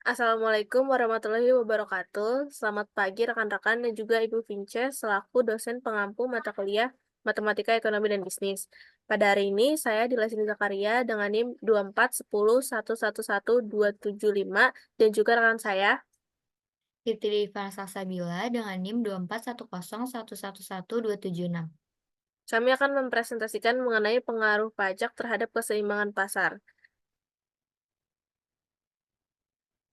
Assalamualaikum warahmatullahi wabarakatuh. Selamat pagi rekan-rekan dan juga Ibu Vince selaku dosen pengampu mata kuliah Matematika Ekonomi dan Bisnis. Pada hari ini saya Dilasini Zakaria dengan NIM 241111275 dan juga rekan saya. Fitri Ivan Salsabila dengan NIM 24101111276. Kami akan mempresentasikan mengenai pengaruh pajak terhadap keseimbangan pasar.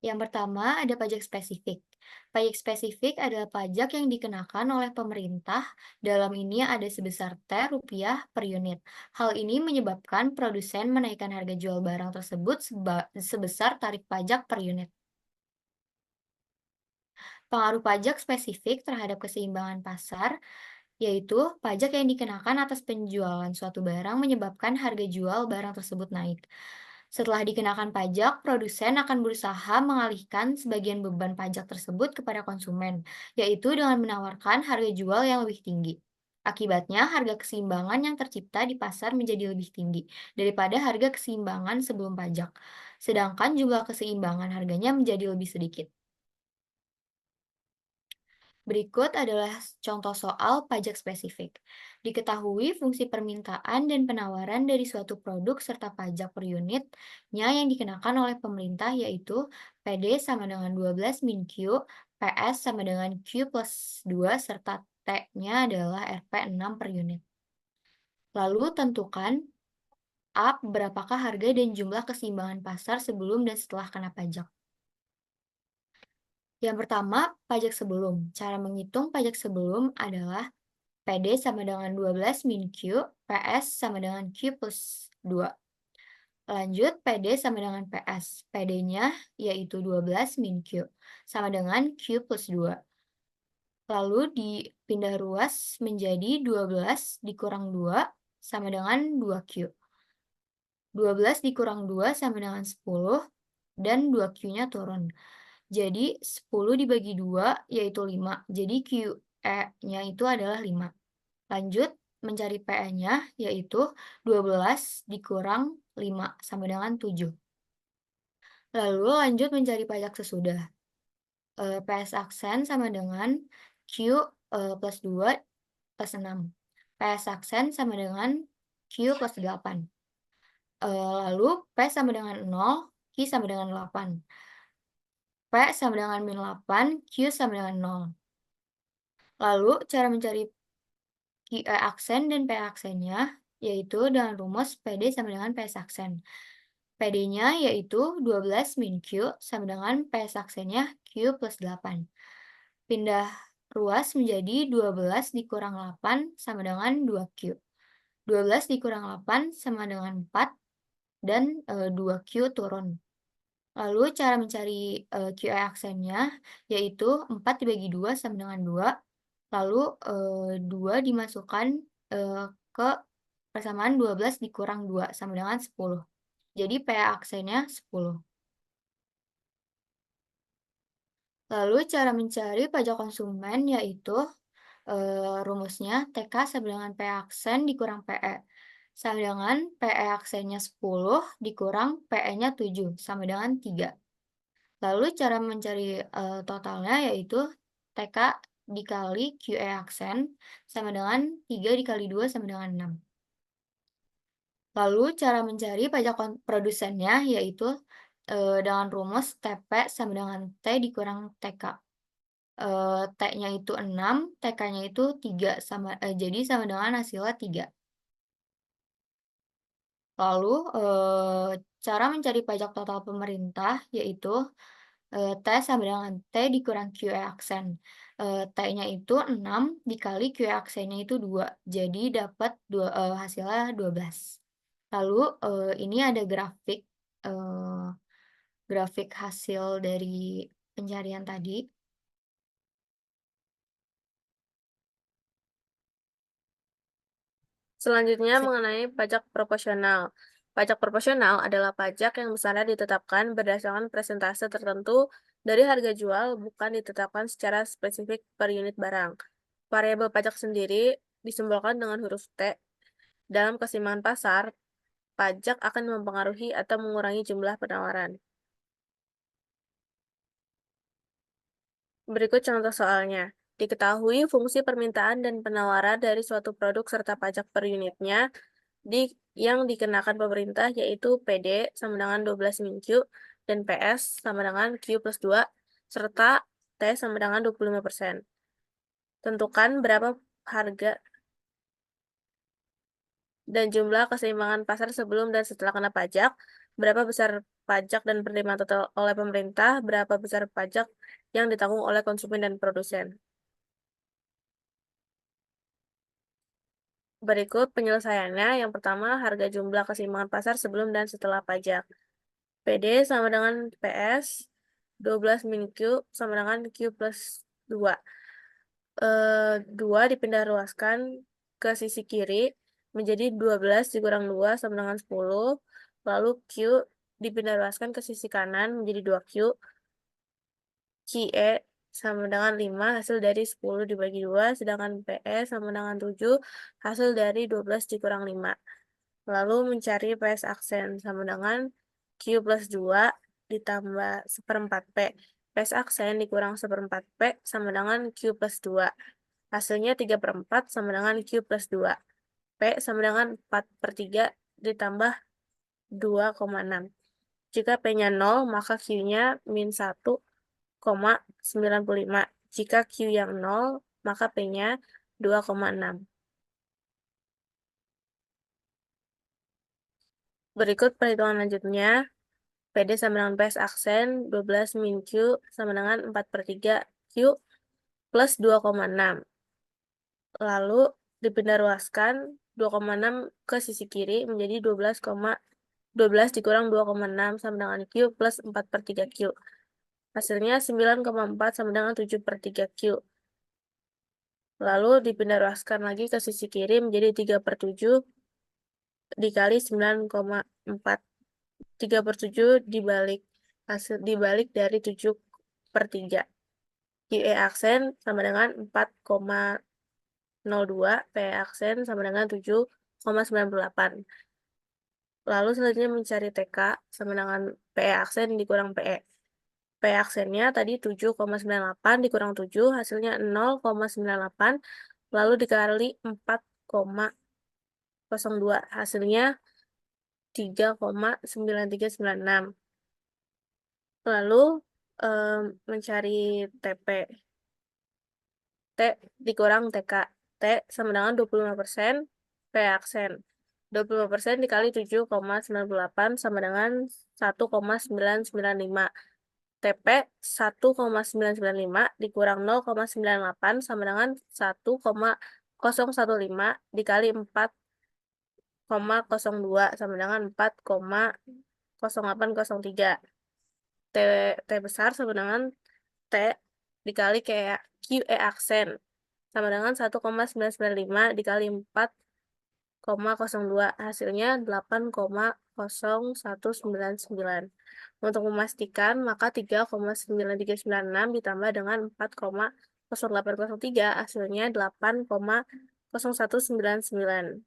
Yang pertama ada pajak spesifik. Pajak spesifik adalah pajak yang dikenakan oleh pemerintah. Dalam ini ada sebesar T rupiah per unit. Hal ini menyebabkan produsen menaikkan harga jual barang tersebut sebesar tarif pajak per unit. Pengaruh pajak spesifik terhadap keseimbangan pasar yaitu pajak yang dikenakan atas penjualan suatu barang menyebabkan harga jual barang tersebut naik. Setelah dikenakan pajak, produsen akan berusaha mengalihkan sebagian beban pajak tersebut kepada konsumen, yaitu dengan menawarkan harga jual yang lebih tinggi. Akibatnya, harga keseimbangan yang tercipta di pasar menjadi lebih tinggi daripada harga keseimbangan sebelum pajak, sedangkan jumlah keseimbangan harganya menjadi lebih sedikit. Berikut adalah contoh soal pajak spesifik. Diketahui fungsi permintaan dan penawaran dari suatu produk serta pajak per unitnya yang dikenakan oleh pemerintah yaitu PD sama dengan 12 min Q, PS sama dengan Q plus 2 serta T-nya adalah Rp 6 per unit. Lalu tentukan A berapakah harga dan jumlah keseimbangan pasar sebelum dan setelah kena pajak. Yang pertama, pajak sebelum. Cara menghitung pajak sebelum adalah PD sama dengan 12 min Q, PS sama dengan Q plus 2. Lanjut, PD sama dengan PS. PD-nya yaitu 12 min Q, sama dengan Q plus 2. Lalu dipindah ruas menjadi 12 dikurang 2 sama dengan 2Q. 12 dikurang 2 sama dengan 10, dan 2Q-nya turun. Jadi 10 dibagi 2 yaitu 5. Jadi QE-nya itu adalah 5. Lanjut, mencari PE-nya, yaitu 12 dikurang 5 sama dengan 7. Lalu lanjut mencari pajak sesudah. PS aksen sama dengan Q plus 2 plus 6. PS aksen sama dengan Q plus 8. Lalu P sama dengan 0, Q sama dengan 8. P sama dengan min 8, Q sama dengan 0. Lalu cara mencari QE aksen dan P aksennya yaitu dengan rumus PD sama dengan PS aksen. PD-nya yaitu 12 min Q sama dengan PS aksennya Q plus 8. Pindah ruas menjadi 12 dikurang 8 sama dengan 2Q. 12 dikurang 8 sama dengan 4 dan 2Q turun. Lalu cara mencari QE aksennya yaitu 4 dibagi 2 sama dengan 2. Lalu 2 dimasukkan ke persamaan 12 dikurang 2 sama dengan 10. Jadi P aksennya 10. Lalu cara mencari pajak konsumen yaitu rumusnya TK sama dengan P aksen dikurang PE. Sama dengan PE aksennya 10 dikurang PE-nya 7 sama dengan 3. Lalu cara mencari totalnya yaitu TK dikali QE aksen sama dengan 3 dikali 2 sama dengan 6. Lalu cara mencari pajak produsennya yaitu dengan rumus TP sama dengan T dikurang TK. T-nya itu 6, TK-nya itu 3 jadi sama dengan hasilnya 3. Lalu cara mencari pajak total pemerintah yaitu T sama dengan T dikurang QE aksen. T-nya itu 6 dikali QE aksennya itu 2. Jadi dapat hasilnya 12. Lalu ini ada eee, grafik hasil dari pencarian tadi. Selanjutnya Se mengenai pajak proporsional. Pajak proporsional adalah pajak yang besarnya ditetapkan berdasarkan persentase tertentu dari harga jual, bukan ditetapkan secara spesifik per unit barang. Variabel pajak sendiri disimbolkan dengan huruf T. Dalam keseimbangan pasar, pajak akan mempengaruhi atau mengurangi jumlah penawaran. Berikut contoh soalnya. Diketahui fungsi permintaan dan penawaran dari suatu produk serta pajak per unitnya yang dikenakan pemerintah yaitu PD sama dengan 12 min Q dan PS sama dengan Q plus 2 serta T sama dengan 25%. Tentukan berapa harga dan jumlah keseimbangan pasar sebelum dan setelah kena pajak, berapa besar pajak dan penerimaan total oleh pemerintah, berapa besar pajak yang ditanggung oleh konsumen dan produsen. Berikut penyelesaiannya. Yang pertama, harga jumlah keseimbangan pasar sebelum dan setelah pajak. PD sama dengan PS, 12 min Q sama dengan Q plus 2. 2 dipindah ruaskan ke sisi kiri menjadi 12 dikurang 2 sama dengan 10. Lalu Q dipindah ruaskan ke sisi kanan menjadi 2Q. QE sama dengan 5 hasil dari 10 dibagi 2, sedangkan PE sama dengan 7 hasil dari 12 dikurang 5. Lalu mencari PS aksen sama dengan Q plus 2 ditambah seperempat P. PS aksen dikurang seperempat P sama dengan Q plus 2. Hasilnya 3 per 4 sama dengan Q plus 2. P sama dengan 4 per 3 ditambah 2,6. Jika P-nya 0, maka Q-nya min 1,95. Jika Q yang 0, maka P-nya 2,6. Berikut perhitungan lanjutnya. PD sama dengan PS aksen 12 min Q sama dengan 4 per 3 Q plus 2,6. Lalu dipindah ruaskan 2,6 ke sisi kiri menjadi 12 dikurang 2,6 sama dengan Q plus 4 per 3 Q. Hasilnya 9,4 sama dengan 7 per 3 Q. Lalu dipindah ruaskan lagi ke sisi kiri menjadi 3 per 7 dikali 9,4. 3 per 7 dibalik dari 7 per 3. QE aksen sama dengan 4,02, PE aksen sama dengan 7,98. Lalu selanjutnya mencari TK sama dengan PE aksen dikurang PE. PE aksennya tadi 7,98 dikurang 7, hasilnya 0,98, lalu dikali 4,02, hasilnya 3,9396. Lalu mencari TP. T dikurang TK. T sama dengan 25%, P aksen. 25% dikali 7,98 sama dengan 1,995. TP 1,995 dikurang 0,98 sama dengan 1,015 dikali 4,02 sama dengan 4,0803. T, T besar sama dengan T dikali kayak QE aksen sama dengan 1,995 dikali 4,02, hasilnya 8,0199. Untuk memastikan, maka 3,9396 ditambah dengan 4,0803 hasilnya 8,0199.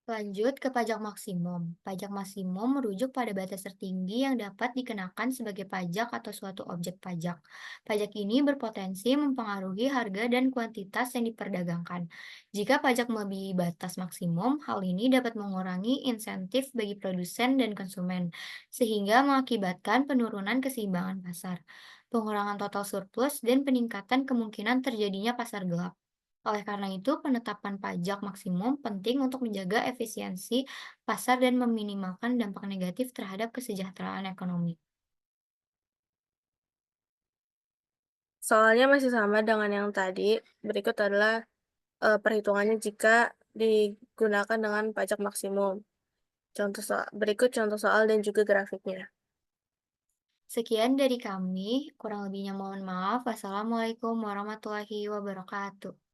Lanjut ke pajak maksimum. Pajak maksimum merujuk pada batas tertinggi yang dapat dikenakan sebagai pajak atau suatu objek pajak. Pajak ini berpotensi mempengaruhi harga dan kuantitas yang diperdagangkan. Jika pajak melebihi batas maksimum, hal ini dapat mengurangi insentif bagi produsen dan konsumen, sehingga mengakibatkan penurunan keseimbangan pasar, pengurangan total surplus, dan peningkatan kemungkinan terjadinya pasar gelap. Oleh karena itu, penetapan pajak maksimum penting untuk menjaga efisiensi pasar dan meminimalkan dampak negatif terhadap kesejahteraan ekonomi. Soalnya masih sama dengan yang tadi. Berikut adalah perhitungannya jika digunakan dengan pajak maksimum. Berikut contoh soal dan juga grafiknya. Sekian dari kami, kurang lebihnya mohon maaf. Wassalamualaikum warahmatullahi wabarakatuh.